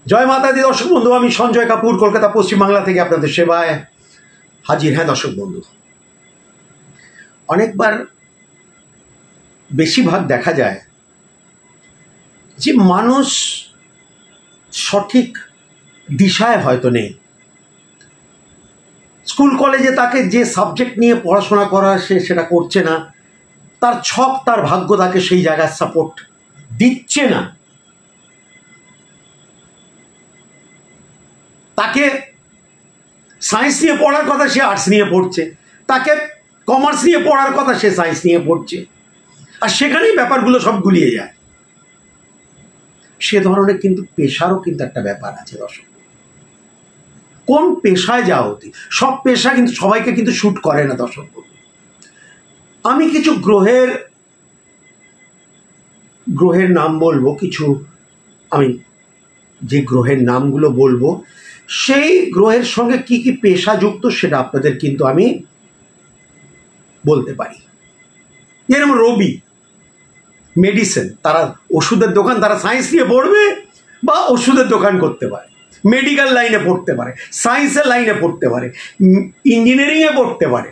জয় মাতা দি দর্শক বন্ধু, আমি সঞ্জয় কাপুর কলকাতা পশ্চিম বাংলা থেকে আপনাদের সেবায় হাজির। হ্যাঁ দর্শক বন্ধু, অনেকবার বেশিরভাগ দেখা যায় যে মানুষ সঠিক দিশায় হয়তো নেই। স্কুল কলেজে তাকে যে সাবজেক্ট নিয়ে পড়াশোনা করা সে সেটা করছে না, তার ছক তার ভাগ্য তাকে সেই জায়গায় সাপোর্ট দিচ্ছে না। তাকে সায়েন্স নিয়ে পড়ার কথা সে আর্টস নিয়ে পড়ছে, তাকে কমার্স নিয়ে পড়ার কথা সে সায়েন্স নিয়ে পড়ছে, আর সেখানেই ব্যাপারগুলো সব গুলিয়ে যায়। সে ধরনের কিন্তু পেশারও কিন্তু একটা ব্যাপার আছে দর্শক। কোন পেশায় যাওয়া উচিত? সব পেশা কিন্তু সবাইকে কিন্তু শ্যুট করে না দর্শক। আমি কিছু গ্রহের নাম বলবো, কিছু আমি যে গ্রহের নামগুলো বলবো সেই গ্রহের সঙ্গে কি কি পেশা যুক্ত সেটা আপনাদের কিন্তু আমি বলতে পারি। যেরকম রবি মেডিসিন, তারা ওষুধের দোকান, তারা সায়েন্স নিয়ে পড়বে বা ওষুধের দোকান করতে পারে, মেডিকেল লাইনে পড়তে পারে, সায়েন্সের লাইনে পড়তে পারে, ইঞ্জিনিয়ারিংয়ে পড়তে পারে।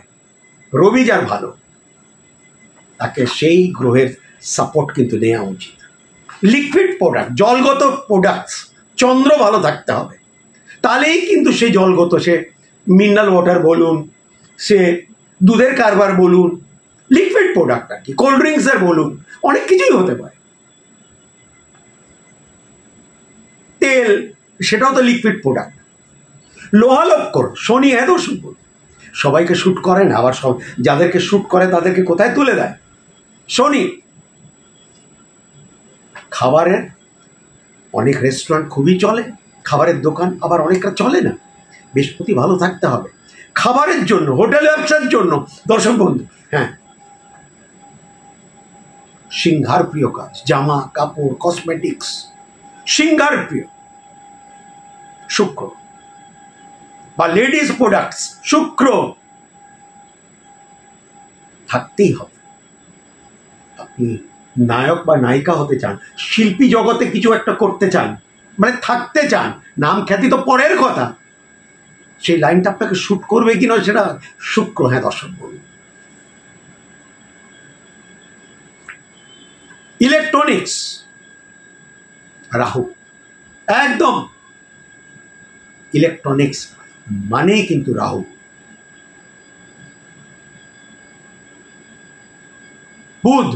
রবি যার ভালো, তাকে সেই গ্রহের সাপোর্ট কিন্তু নেওয়া উচিত। লিকুইড প্রোডাক্ট, জলগত প্রোডাক্টস, চন্দ্র ভালো থাকতে হবে, তাহলেই কিন্তু সে জলগত, সে মিনারেল ওয়াটার বলুন, সে দুধের কারবার বলুন, লিকুইড প্রোডাক্ট আর কি, কোল্ড ড্রিঙ্কসের বলুন, অনেক কিছুই হতে পারে। তেল, সেটাও তো লিকুইড প্রোডাক্ট। লোহালক্কর, শনি এত সবাইকে শ্যুট করে না, আবার সব যাদেরকে শ্যুট করে তাদেরকে কোথায় তুলে দেয়? শনি। খাবারের অনেক রেস্টুরেন্ট খুবই চলে, খাবারের দোকান, আবার অনেকটা চলে না। বৃহস্পতি ভালো থাকতে হবে খাবারের জন্য, হোটেল ব্যবসার জন্য দর্শক বন্ধু। হ্যাঁ, সিংহার প্রিয় কাজ, জামা কাপড়, কসমেটিক্স, সিংহার প্রিয় শুক্র, বা লেডিস প্রোডাক্টস, শুক্র থাকতেই হবে। আপনি নায়ক বা নায়িকা হতে চান, শিল্পী জগতে কিছু একটা করতে চান, মানে থাকতে চান, নাম খ্যাতি তো পরের কথা, সেই লাইনটা আপনাকে শ্যুট করবে কিনা সেটা শুক্র। হ্যাঁ দর্শক বলুন। ইলেকট্রনিক্স, রাহু, একদম ইলেকট্রনিক্স মানেই কিন্তু রাহু। বুধ,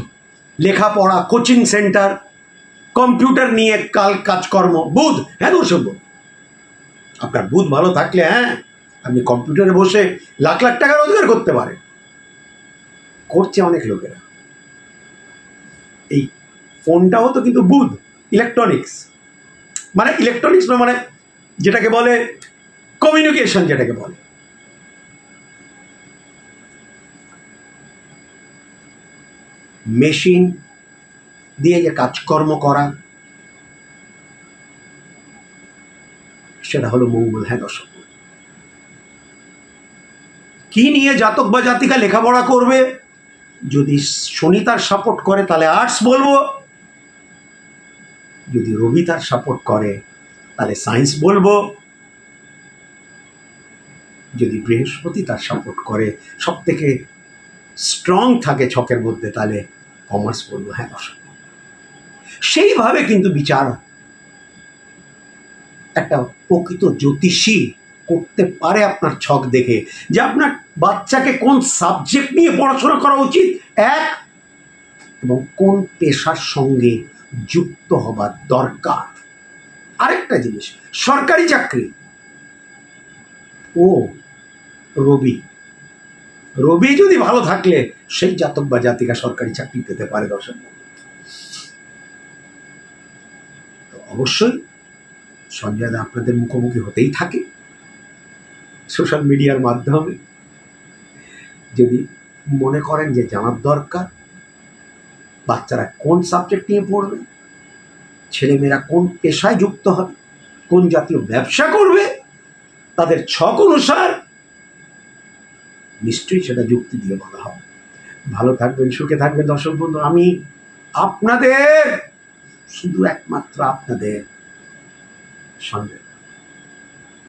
লেখাপড়া, কোচিং সেন্টার, কম্পিউটার নিয়ে কাজকর্ম, বুধ। হ্যাঁ দর্শক বলুন, আপনার বুধ ভালো থাকলে হ্যাঁ আপনি কম্পিউটারে বসে লাখ লাখ টাকা রোজগার করতে পারেন, করছে অনেক লোকেরা। এই ফোনটাও তো কিন্তু বুধ, ইলেকট্রনিক্স, মানে ইলেকট্রনিক্স না, মানে যেটাকে বলে কমিউনিকেশন, যেটাকে বলে মেশিন দিয়ে যে কাজকর্ম করা, সেটা হলো মঙ্গল। হ্যাঁ দর্শক, কি নিয়ে জাতক বা জাতিকা লেখাপড়া করবে? যদি শনি তার সাপোর্ট করে তাহলে আর্টস বলবো, যদি রবি তার সাপোর্ট করে তাহলে সায়েন্স বলবো, যদি বৃহস্পতি তার সাপোর্ট করে, সব থেকে স্ট্রং থাকে ছকের মধ্যে, তাহলে কমার্স বলবো। হ্যাঁ দর্শক, সেইভাবে কিন্তু বিচার একটা প্রকৃত জ্যোতিষী করতে পারে আপনার ছক দেখে, যে আপনার বাচ্চাকে কোন সাবজেক্ট নিয়ে পড়াশোনা করা উচিত এক, এবং কোন পেশার সঙ্গে যুক্ত হবার দরকার। আরেকটা জিনিস, সরকারি চাকরি, ও রবি যদি ভালো থাকলে সেই জাতক বা জাতিকা সরকারি চাকরি পেতে পারে দর্শক। অবশ্যই সঞ্জয় দা আপনাদের মুখোমুখি হতেই থাকে সোশ্যাল মিডিয়ার মাধ্যমে। যদি মনে করেন যে জানার দরকার বাচ্চারা কোন সাবজেক্ট নিয়ে পড়বে, ছেলেমেয়েরা কোন পেশায় যুক্ত হবে, কোন জাতীয় ব্যবসা করবে, তাদের ছক অনুসার নিশ্চয়ই সেটা যুক্তি দিয়ে বলা হবে। ভালো থাকবেন, সুখে থাকবেন দর্শক বন্ধু। আমি আপনাদের, শুধু একমাত্র আপনাদের সঞ্জয়।